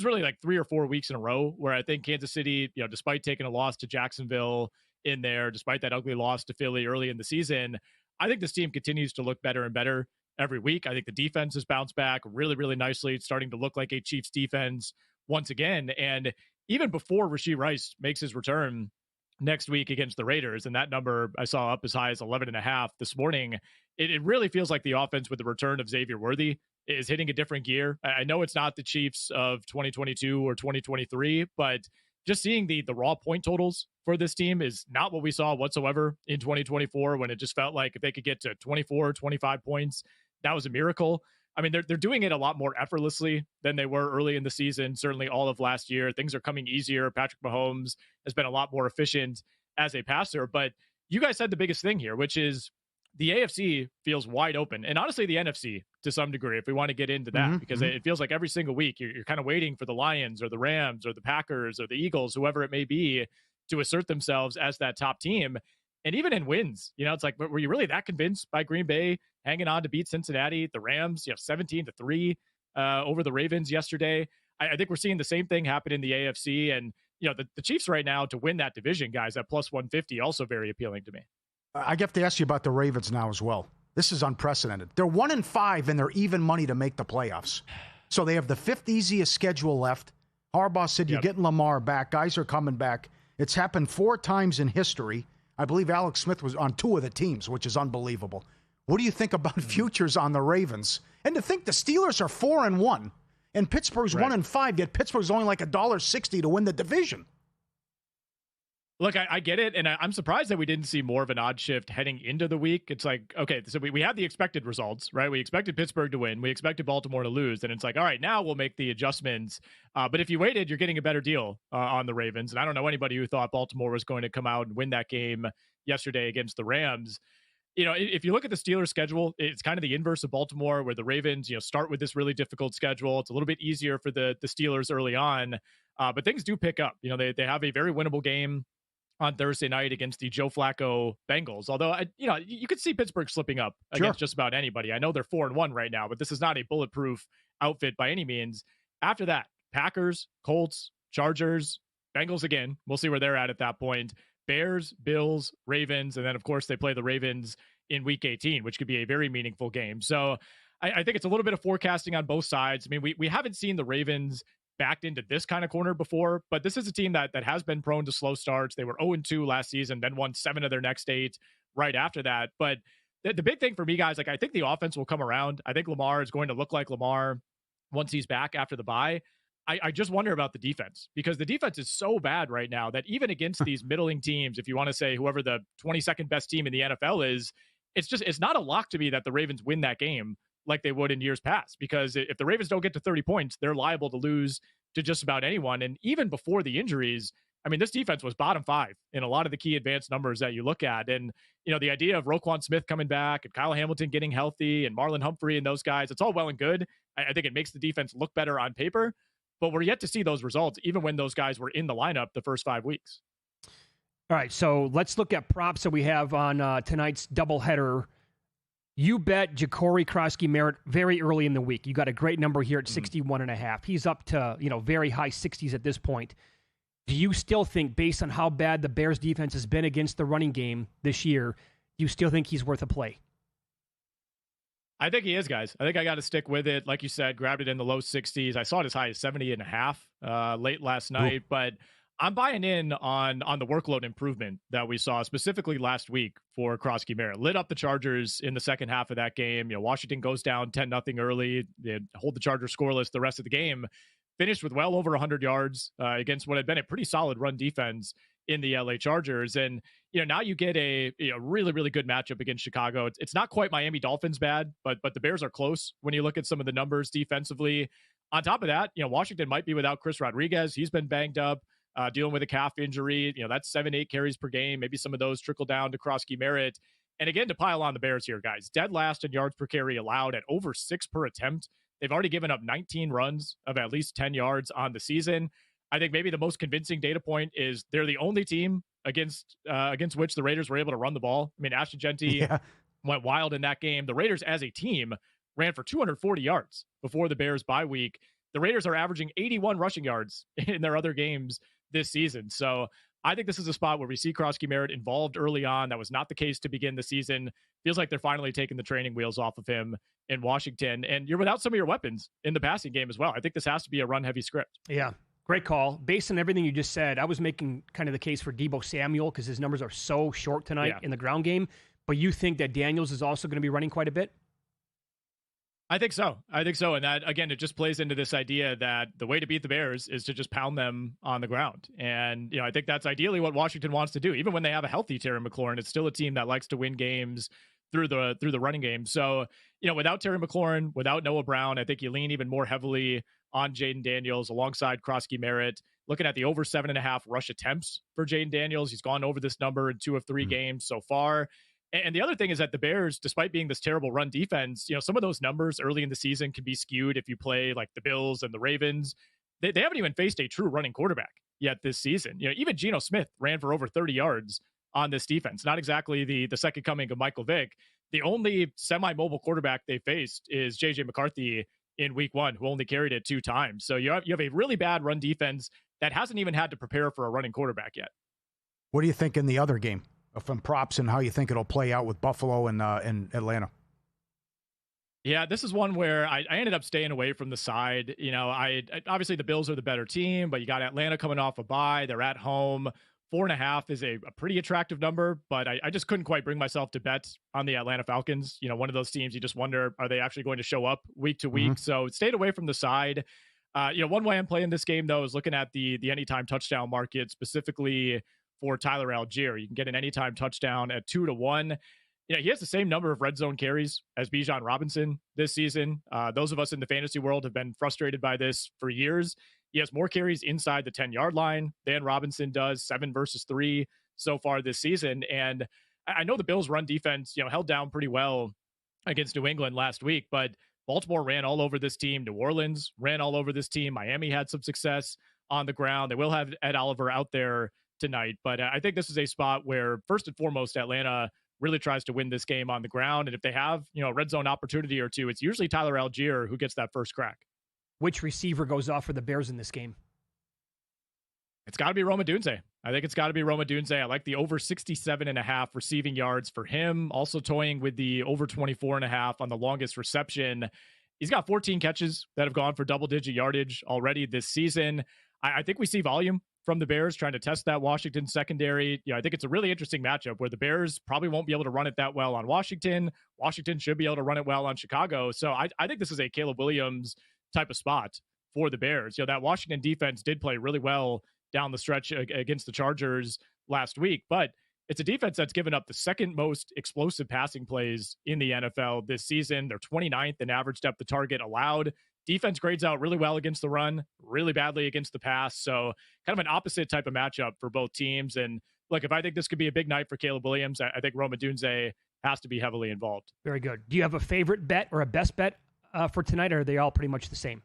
really like 3 or 4 weeks in a row where I think Kansas City, despite taking a loss to Jacksonville in there, despite that ugly loss to Philly early in the season, I think this team continues to look better and better every week. I think the defense has bounced back really, really nicely. It's starting to look like a Chiefs defense once again. And even before Rashee Rice makes his return next week against the Raiders, and that number I saw up as high as 11.5 this morning, it really feels like the offense with the return of Xavier Worthy is hitting a different gear. I know it's not the Chiefs of 2022 or 2023, but just seeing the raw point totals for this team is not what we saw whatsoever in 2024, when it just felt like if they could get to 24, 25 points, that was a miracle. I mean, they're doing it a lot more effortlessly than they were early in the season. Certainly all of last year, things are coming easier. Patrick Mahomes has been a lot more efficient as a passer. But you guys said the biggest thing here, which is the AFC feels wide open. And honestly, the NFC to some degree, if we want to get into that, because it feels like every single week you're kind of waiting for the Lions or the Rams or the Packers or the Eagles, whoever it may be, to assert themselves as that top team. And even in wins, it's like, were you really that convinced by Green Bay hanging on to beat Cincinnati? The Rams, 17-3 over the Ravens yesterday. I think we're seeing the same thing happen in the AFC. And, the Chiefs right now to win that division, guys, at plus 150, also very appealing to me. I have to ask you about the Ravens now as well. This is unprecedented. They're 1-5 and they're even money to make the playoffs. So they have the 5th easiest schedule left. Harbaugh said you're getting Lamar back. Guys are coming back. It's happened 4 times in history. I believe Alex Smith was on 2 of the teams, which is unbelievable. What do you think about futures on the Ravens? And to think the Steelers are 4-1 and Pittsburgh's 1-5, yet Pittsburgh's only like $1.60 to win the division. Look, I get it, and I'm surprised that we didn't see more of an odd shift heading into the week. It's like, okay, so we had the expected results, right? We expected Pittsburgh to win. We expected Baltimore to lose, and it's like, all right, now we'll make the adjustments. But if you waited, you're getting a better deal on the Ravens. And I don't know anybody who thought Baltimore was going to come out and win that game yesterday against the Rams. If you look at the Steelers' schedule, it's kind of the inverse of Baltimore, where the Ravens, start with this really difficult schedule. It's a little bit easier for the Steelers early on, but things do pick up. They have a very winnable game on Thursday night against the Joe Flacco Bengals. Although, you could see Pittsburgh slipping up against just about anybody. I know they're 4-1 right now, but this is not a bulletproof outfit by any means. After that, Packers, Colts, Chargers, Bengals again. We'll see where they're at that point. Bears, Bills, Ravens, and then, of course, they play the Ravens in Week 18, which could be a very meaningful game. So I think it's a little bit of forecasting on both sides. I mean, we haven't seen the Ravens backed into this kind of corner before, but this is a team that has been prone to slow starts. They were 0-2 last season, then won 7 of their next 8 right after that. But the big thing for me, guys, I think the offense will come around. I think Lamar is going to look like Lamar once he's back after the bye. I just wonder about the defense, because the defense is so bad right now that even against these middling teams, if you want to say whoever the 22nd best team in the NFL is, it's not a lock to me that the Ravens win that game like they would in years past, because if the Ravens don't get to 30 points, they're liable to lose to just about anyone. And even before the injuries, I mean, this defense was bottom 5 in a lot of the key advanced numbers that you look at. And, the idea of Roquan Smith coming back and Kyle Hamilton getting healthy and Marlon Humphrey and those guys, it's all well and good. I think it makes the defense look better on paper, but we're yet to see those results, even when those guys were in the lineup the first 5 weeks. All right, so let's look at props that we have on tonight's doubleheader. You bet Ja'Cory Krosky-Merritt very early in the week. You got a great number here at 61.5. He's up to, very high 60s at this point. Do you still think, based on how bad the Bears defense has been against the running game this year, you still think he's worth a play? I think he is, guys. I think I got to stick with it. Like you said, grabbed it in the low 60s. I saw it as high as 70.5 late last night, but I'm buying in on the workload improvement that we saw specifically last week for Krosky Merritt. Lit up the Chargers in the second half of that game. Washington goes down 10-0 early. They hold the Chargers scoreless the rest of the game. Finished with well over 100 yards against what had been a pretty solid run defense in the LA Chargers. And, now you get a really, really good matchup against Chicago. It's not quite Miami Dolphins bad, but the Bears are close when you look at some of the numbers defensively. On top of that, Washington might be without Chris Rodriguez. He's been banged up. Dealing with a calf injury, that's 7-8 carries per game. Maybe some of those trickle down to Krosky Merritt. And again, to pile on the Bears here, guys, dead last in yards per carry allowed at over 6 per attempt. They've already given up 19 runs of at least 10 yards on the season. I think maybe the most convincing data point is they're the only team against which the Raiders were able to run the ball. I mean, Ashton Genty went wild in that game. The Raiders as a team ran for 240 yards before the Bears bye week. The Raiders are averaging 81 rushing yards in their other games this season. So I think this is a spot where we see Krosky Merritt involved early on. That was not the case to begin the season. Feels like they're finally taking the training wheels off of him in Washington. And you're without some of your weapons in the passing game as well. I think this has to be a run-heavy script. Yeah. Great call. Based on everything you just said, I was making kind of the case for Deebo Samuel because his numbers are so short tonight in the ground game. But you think that Daniels is also going to be running quite a bit? I think so. And that, again, it just plays into this idea that the way to beat the Bears is to just pound them on the ground. And, I think that's ideally what Washington wants to do. Even when they have a healthy Terry McLaurin, it's still a team that likes to win games through the running game. So, without Terry McLaurin, without Noah Brown, I think you lean even more heavily on Jaden Daniels alongside Krosky Merritt. Looking at the over 7.5 rush attempts for Jaden Daniels. He's gone over this number in 2 of 3 games so far. And the other thing is that the Bears, despite being this terrible run defense, some of those numbers early in the season can be skewed if you play like the Bills and the Ravens. They haven't even faced a true running quarterback yet this season. Even Geno Smith ran for over 30 yards on this defense. Not exactly the second coming of Michael Vick. The only semi-mobile quarterback they faced is J.J. McCarthy in week 1, who only carried it 2 times. So you have a really bad run defense that hasn't even had to prepare for a running quarterback yet. What do you think in the other game? From props and how you think it'll play out with Buffalo and Atlanta? Yeah, this is one where I ended up staying away from the side. I obviously the Bills are the better team, but you got Atlanta coming off a bye. They're at home. 4.5 is a pretty attractive number, but I just couldn't quite bring myself to bet on the Atlanta Falcons. One of those teams you just wonder, are they actually going to show up week to week? So stayed away from the side. One way I'm playing this game, though, is looking at the anytime touchdown market, specifically for Tyler Algier. You can get an anytime touchdown at 2-1. He has the same number of red zone carries as Bijan Robinson this season. Those of us in the fantasy world have been frustrated by this for years. He has more carries inside the 10-yard line than Robinson does, 7 versus 3 so far this season. And I know the Bills' run defense, held down pretty well against New England last week, but Baltimore ran all over this team. New Orleans ran all over this team. Miami had some success on the ground. They will have Ed Oliver out there tonight, but I think this is a spot where first and foremost Atlanta really tries to win this game on the ground, and if they have a red zone opportunity or two, it's usually Tyler Algier who gets that first crack. Which receiver goes off for the Bears in this game? It's got to be Roma Dunze. I think it's got to be Roma Dunze. I like the over 67.5 receiving yards for him, also toying with the over 24.5 on the longest reception. He's got 14 catches that have gone for double-digit yardage already this season. I think we see volume from the Bears trying to test that Washington secondary. I think it's a really interesting matchup where the Bears probably won't be able to run it that well on Washington. Washington should be able to run it well on Chicago. So I think this is a Caleb Williams type of spot for the Bears. That Washington defense did play really well down the stretch against the Chargers last week, but it's a defense that's given up the second most explosive passing plays in the NFL this season. They're 29th in average depth of target allowed. Defense grades out really well against the run, really badly against the pass. So kind of an opposite type of matchup for both teams. And look, if I think this could be a big night for Caleb Williams, I think Roma Dunze has to be heavily involved. Very good. Do you have a favorite bet or a best bet for tonight, or are they all pretty much the same?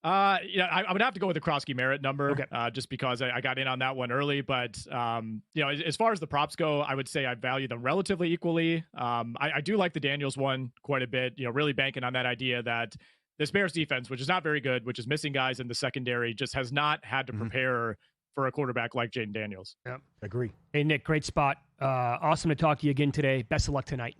I would have to go with the Krosky Merritt number, just because I got in on that one early. But, as far as the props go, I would say I value them relatively equally. I do like the Daniels one quite a bit, really banking on that idea that this Bears defense, which is not very good, which is missing guys in the secondary, just has not had to prepare for a quarterback like Jaden Daniels. Yeah, agree. Hey, Nick, great spot. Awesome to talk to you again today. Best of luck tonight.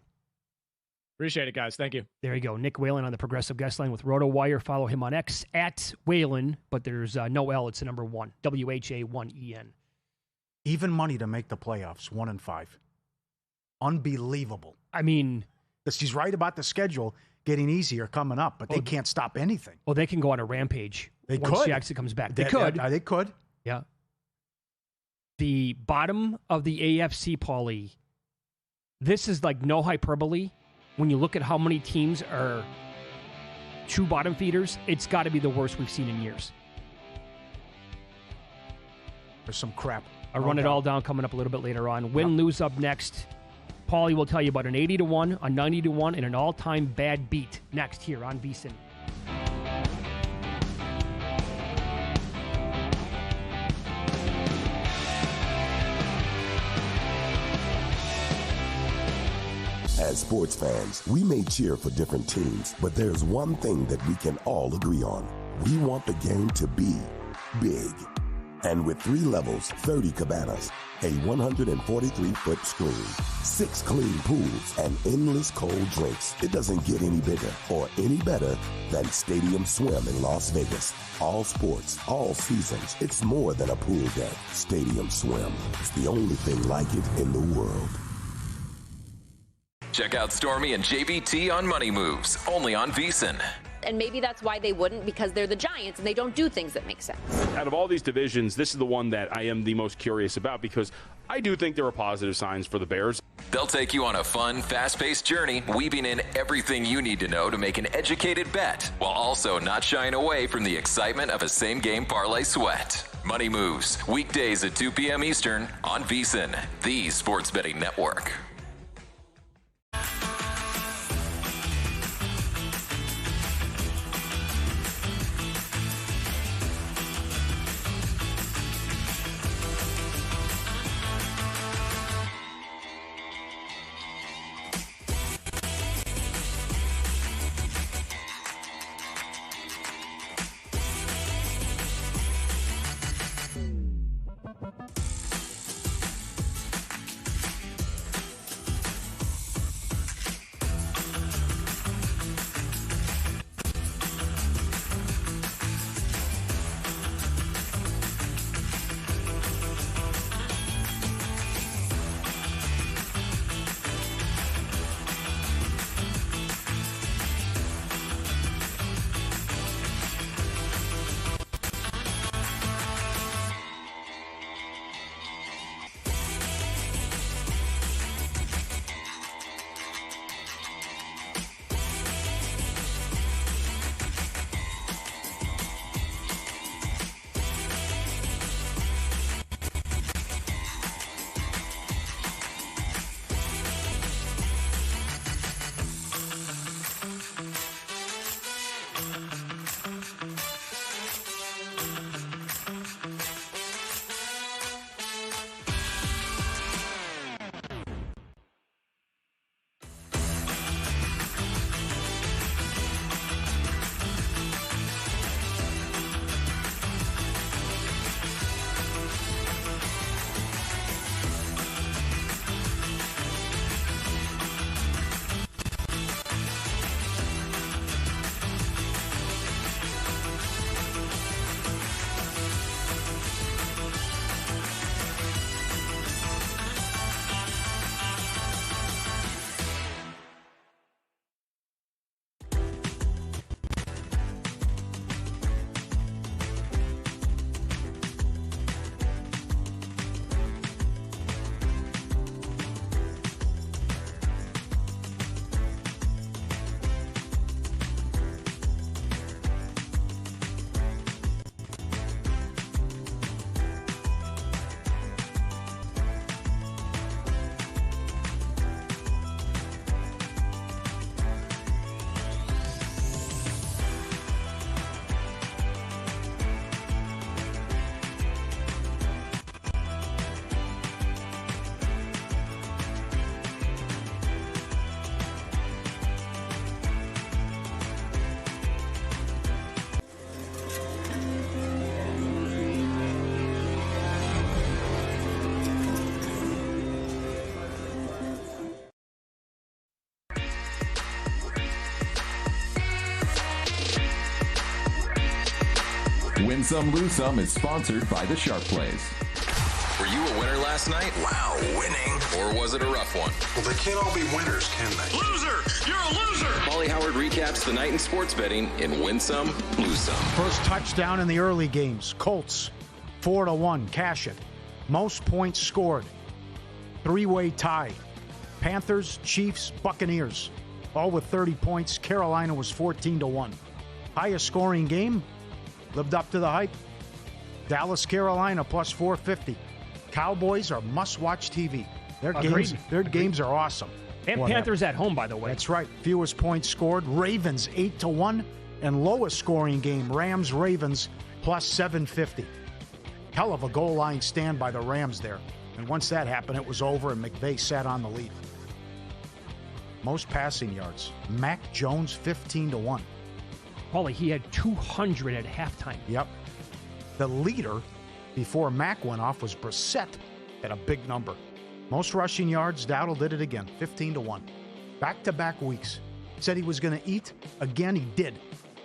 Appreciate it, guys. Thank you. There you go. Nick Whalen on the Progressive Guest Line with RotoWire. Follow him on X at Whalen, but there's no L. It's the number 1. WHA1EN. Even money to make the playoffs, 1-5. Unbelievable. I mean, because he's right about the schedule getting easier coming up, but they can't stop anything. Well, they can go on a rampage once Jackson comes back. They could. They could. Yeah. The bottom of the AFC, Paulie, this is like no hyperbole. When you look at how many teams are true bottom feeders, it's got to be the worst we've seen in years. There's some crap. I'll run it all down coming up a little bit later on. Win, lose up next. Paulie will tell you about an 80-1, a 90-1, and an all-time bad beat next here on VSiN. As sports fans, we may cheer for different teams, but there's one thing that we can all agree on. We want the game to be big. And with 3 levels, 30 cabanas, a 143-foot screen, 6 clean pools, and endless cold drinks, it doesn't get any bigger or any better than Stadium Swim in Las Vegas. All sports, all seasons. It's more than a pool deck. Stadium Swim. It's the only thing like it in the world. Check out Stormy and JVT on Money Moves, only on VSiN. And maybe that's why they wouldn't, because they're the Giants and they don't do things that make sense. Out of all these divisions, this is the one that I am the most curious about because I do think there are positive signs for the Bears. They'll take you on a fun, fast-paced journey, weaving in everything you need to know to make an educated bet, while also not shying away from the excitement of a same-game parlay sweat. Money Moves, weekdays at 2 p.m. Eastern on VSiN, the sports betting network. Win Some, Lose Some is sponsored by the Sharp Plays. Were you a winner last night? Wow, winning. Or was it a rough one? Well, they can't all be winners, can they? Loser! You're a loser! Paulie Howard recaps the night in sports betting in Win Some, Lose Some. First touchdown in the early games. Colts, 4-1. Cash it. Most points scored. Three-way tie. Panthers, Chiefs, Buccaneers. All with 30 points. Carolina was 14-1. Highest scoring game. Lived up to the hype. Dallas, Carolina, plus 450. Cowboys are must-watch TV. Their games are awesome. And Panthers at home, by the way. That's right. Fewest points scored. Ravens, 8-1. And lowest scoring game, Rams-Ravens, plus 750. Hell of a goal line stand by the Rams there. And once that happened, it was over, and McVay sat on the lead. Most passing yards. Mac Jones, 15-1. Paulie, he had 200 at halftime. Yep. The leader before Mac went off was Brissett at a big number. Most rushing yards, Dowdle did it again, 15-1. Back-to-back weeks. Said he was going to eat. Again, he did.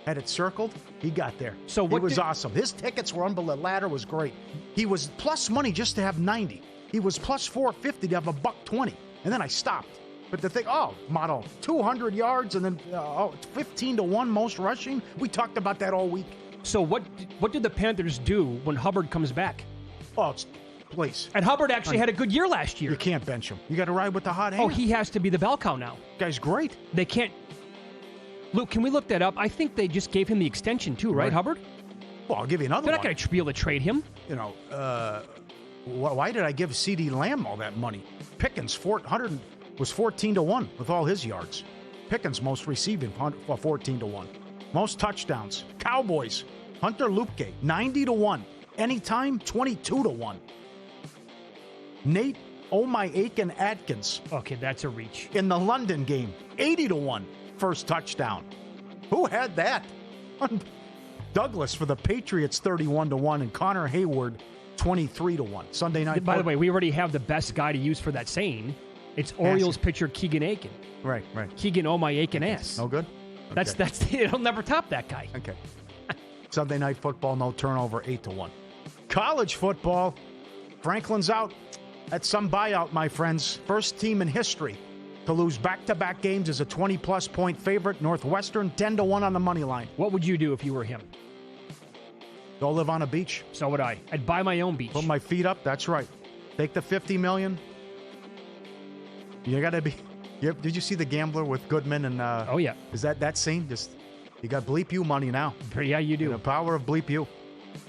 Had it circled, he got there. So what it was awesome. His tickets were unbelievable. The ladder was great. He was plus money just to have 90. He was plus 450 to have a $120. And then I stopped. But the thing, model, 200 yards and then 15-1 most rushing. We talked about that all week. So what did the Panthers do when Hubbard comes back? Please. And Hubbard actually had a good year last year. You can't bench him. You got to ride with the hot hand. Oh, he has to be the bell cow now. Guy's great. They can't. Luke, can we look that up? I think they just gave him the extension too, right, Hubbard? Well, I'll give you another They're one. not going to be able to trade him. You know, why did I give C.D. Lamb all that money? Pickens, 400 was 14-1 with all his yards. Pickens most receiving, 14-1. Most touchdowns. Cowboys, Hunter Luepke, 90-1. Anytime, 22-1. Nate Aiken Atkins. Okay, that's a reach. In the London game, 80-1. First touchdown. Who had that? Douglas for the Patriots, 31-1, and Connor Hayward, 23-1. Sunday night. By the way, we already have the best guy to use for that saying. It's Orioles pitcher Keegan Aiken. Right. Keegan Aiken ass. No good? Okay. That's it'll never top that guy. Okay. Sunday night football, no turnover, 8-1. College football, Franklin's out. That's some buyout, my friends. First team in history to lose back-to-back games as a 20-plus point favorite. Northwestern, 10-1 on the money line. What would you do if you were him? Go live on a beach. So would I. I'd buy my own beach. Put my feet up. That's right. Take the $50 million. You got to be. Did you see The Gambler with Goodman and? Oh yeah. Is that scene? Just you got Bleep You money now. Yeah, you do. The power of Bleep You.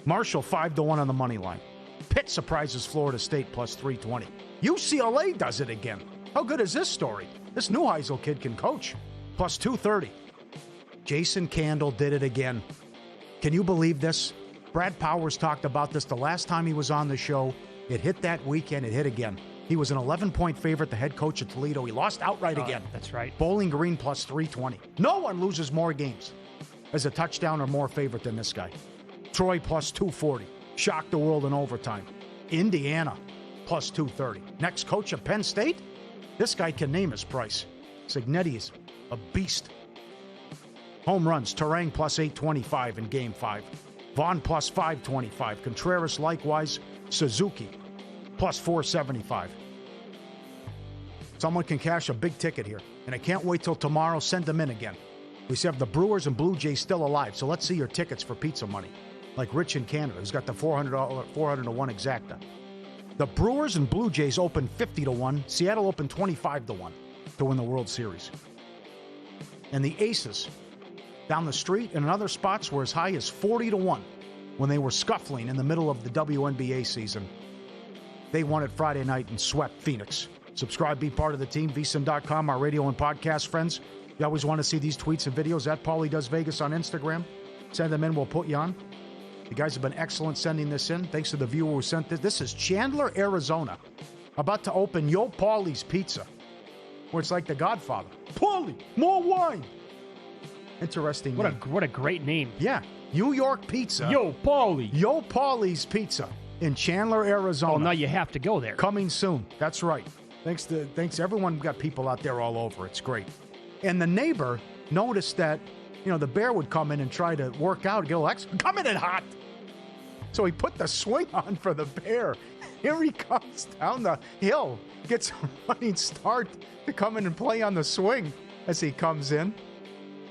Marshall 5-1 on the money line. Pitt surprises Florida State plus 320. UCLA does it again. How good is this story? This Neuheisel kid can coach. Plus 230. Jason Candle did it again. Can you believe this? Brad Powers talked about this the last time he was on the show. It hit that weekend. It hit again. He was an 11-point favorite, the head coach at Toledo. He lost outright again. That's right. Bowling Green plus 320. No one loses more games as a touchdown or more favorite than this guy. Troy plus 240. Shocked the world in overtime. Indiana plus 230. Next coach of Penn State? This guy can name his price. Signetti is a beast. Home runs. Terang plus 825 in Game 5. Vaughn plus 525. Contreras likewise. Suzuki plus 475. Someone can cash a big ticket here. And I can't wait till tomorrow. Send them in again. We have the Brewers and Blue Jays still alive. So let's see your tickets for pizza money. Like Rich in Canada, who's got the 400 to 1 exacta. The Brewers and Blue Jays open 50-1. Seattle opened 25-1 to win the World Series. And the Aces down the street and in other spots were as high as 40-1 when they were scuffling in the middle of the WNBA season. They won it Friday night and swept Phoenix. Subscribe, be part of the team, VSiN.com, our radio and podcast friends. You always want to see these tweets and videos at Paulie Does Vegas on Instagram. Send them in, we'll put you on. You guys have been excellent sending this in. Thanks to the viewer who sent this. This is Chandler, Arizona. About to open Yo Paulie's Pizza, where it's like The Godfather. Paulie, more wine. Interesting name. What a great name. Yeah. New York Pizza. Yo Paulie. Yo Paulie's Pizza in Chandler, Arizona. Oh, now you have to go there. Coming soon. That's right. Thanks everyone. Got people out there all over. It's great. And the neighbor noticed that, the bear would come in and try to work out. Get a little extra. Come in hot. So he put the swing on for the Bear. Here he comes down the hill, gets a running start to come in and play on the swing as he comes in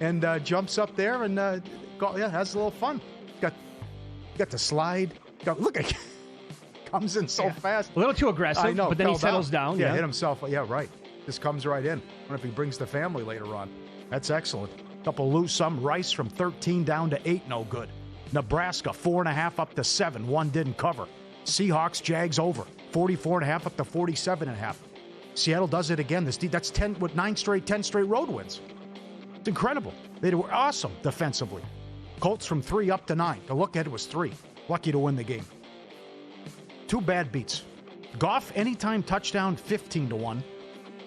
and jumps up there and has a little fun. Got the slide. Look at comes in so fast. A little too aggressive, I know, but then he settles down. Yeah, hit himself. Yeah, right. Just comes right in. I wonder if he brings the family later on. That's excellent. Couple lose some. Rice from 13 down to 8, no good. Nebraska 4.5 up to 7. One didn't cover. Seahawks, Jags over 44.5 up to 47.5. Seattle does it again. That's 10 with 10 straight road wins. It's incredible. They were awesome defensively. Colts from 3 up to 9. The look ahead was 3. Lucky to win the game. 2 bad beats. Goff anytime touchdown 15-1.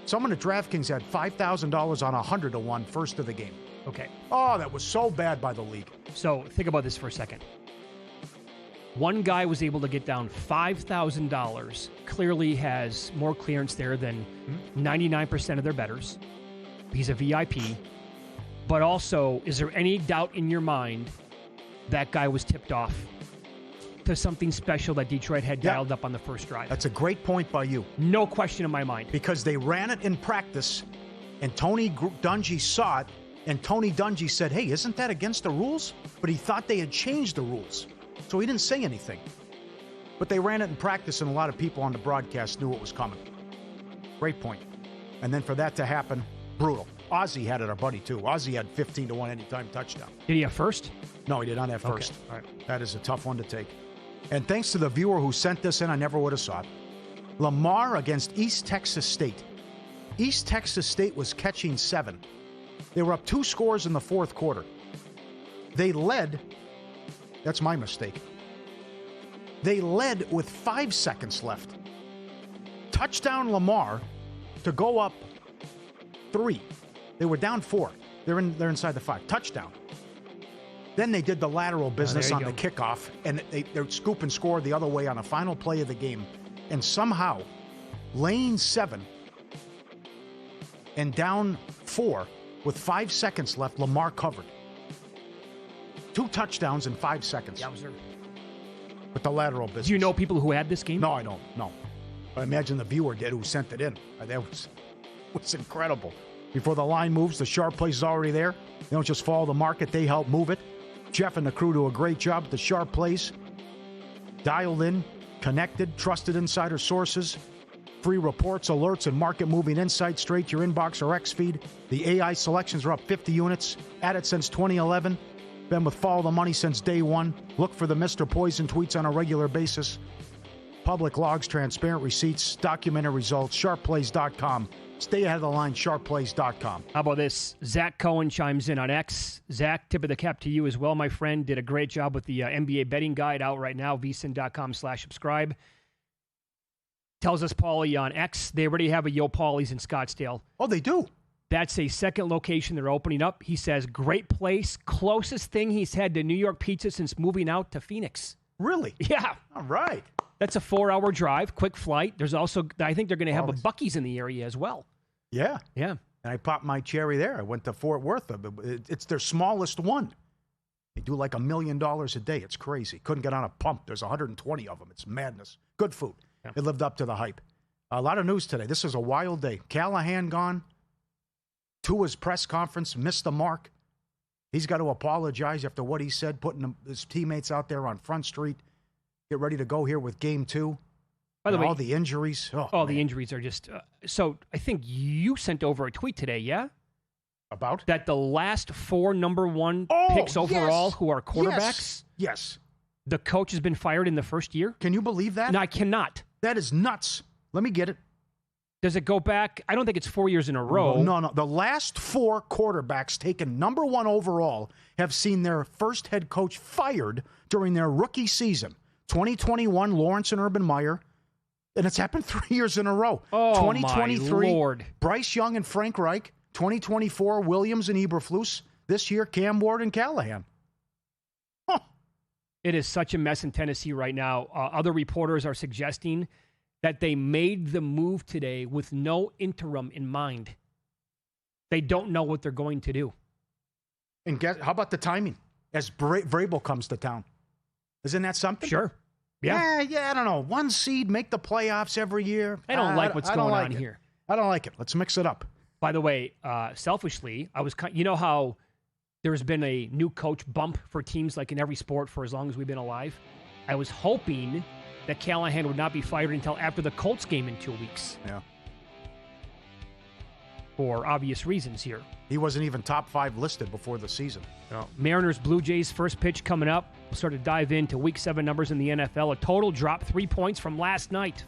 Someone at DraftKings had $5,000 on 100-1 first of the game. Okay. Oh, that was so bad by the league. So think about this for a second. One guy was able to get down $5,000. Clearly has more clearance there than 99% of their bettors. He's a VIP. But also, is there any doubt in your mind that guy was tipped off to something special that Detroit had dialed up on the first drive? That's a great point by you. No question in my mind. Because they ran it in practice, and Tony Dungy saw it, and Tony Dungy said, hey, isn't that against the rules? But he thought they had changed the rules. So he didn't say anything. But they ran it in practice, and a lot of people on the broadcast knew it was coming. Great point. And then for that to happen, brutal. Ozzie had it, our buddy, too. Ozzie had 15-1 anytime touchdown. Did he have first? No, he did not have first. Okay. All right. That is a tough one to take. And thanks to the viewer who sent this in, I never would have saw it. Lamar against East Texas State. East Texas State was catching 7. They were up 2 scores in the fourth quarter. They led. That's my mistake. They led with 5 seconds left. Touchdown Lamar to go up 3. They were down 4. They're inside the 5. Touchdown. Then they did the lateral business on the kickoff, and they're scoop and score the other way on a final play of the game. And somehow, lane 7 and down 4 with 5 seconds left, Lamar covered. 2 touchdowns in 5 seconds. Yowzer. With the lateral business. Do you know people who had this game? No, I don't. No. I imagine the viewer did who sent it in. That was incredible. Before the line moves, the sharp place is already there. They don't just follow the market, they help move it. Jeff and the crew do a great job. The sharp plays, dialed in, connected, trusted insider sources, free reports, alerts, and market-moving insights straight to your inbox or X feed. The AI selections are up 50 units. At it since 2011. Been with Follow the Money since day one. Look for the Mr. Poison tweets on a regular basis. Public logs, transparent receipts, documented results, sharpplays.com. Stay ahead of the line, sharpplays.com. How about this? Zach Cohen chimes in on X. Zach, tip of the cap to you as well, my friend. Did a great job with the NBA betting guide out right now, vsin.com/subscribe. Tells us Paulie on X, they already have a Yo Paulie's in Scottsdale. Oh, they do? That's a second location they're opening up. He says, great place. Closest thing he's had to New York pizza since moving out to Phoenix. Really? Yeah. All right. That's a 4-hour drive, quick flight. There's also, I think they're going to have a Buc-ee's in the area as well. Yeah. Yeah. And I popped my cherry there. I went to Fort Worth. It's their smallest one. They do like $1 million a day. It's crazy. Couldn't get on a pump. There's 120 of them. It's madness. Good food. Yeah. It lived up to the hype. A lot of news today. This is a wild day. Callahan gone. Tua's press conference missed the mark. He's got to apologize after what he said, putting his teammates out there on Front Street. Get ready to go here with Game 2. By the way, all the injuries. The injuries are just... so I think you sent over a tweet today, yeah? About? That the last 4 number 1 picks overall who are quarterbacks... Yes. The coach has been fired in the first year? Can you believe that? No, I cannot. That is nuts. Let me get it. Does it go back? I don't think it's 4 years in a row. No. The last 4 quarterbacks taken number 1 overall have seen their first head coach fired during their rookie season. 2021, Lawrence and Urban Meyer. And it's happened 3 years in a row. Oh, 2023, my Lord. Bryce Young and Frank Reich. 2024, Williams and Eberflus. This year, Cam Ward and Callahan. Huh. It is such a mess in Tennessee right now. Other reporters are suggesting that they made the move today with no interim in mind. They don't know what they're going to do. And how about the timing? As Vrabel comes to town. Isn't that something? Sure. Yeah. Yeah, I don't know. 1 seed, make the playoffs every year. I don't like what's going on here. I don't like it. Let's mix it up. By the way, selfishly, you know how there's been a new coach bump for teams like in every sport for as long as we've been alive? I was hoping that Callahan would not be fired until after the Colts game in 2 weeks. Yeah. For obvious reasons here. He wasn't even top 5 listed before the season. No. Mariners, Blue Jays, first pitch coming up. We'll sort of dive into Week 7 numbers in the NFL. A total drop 3 points from last night.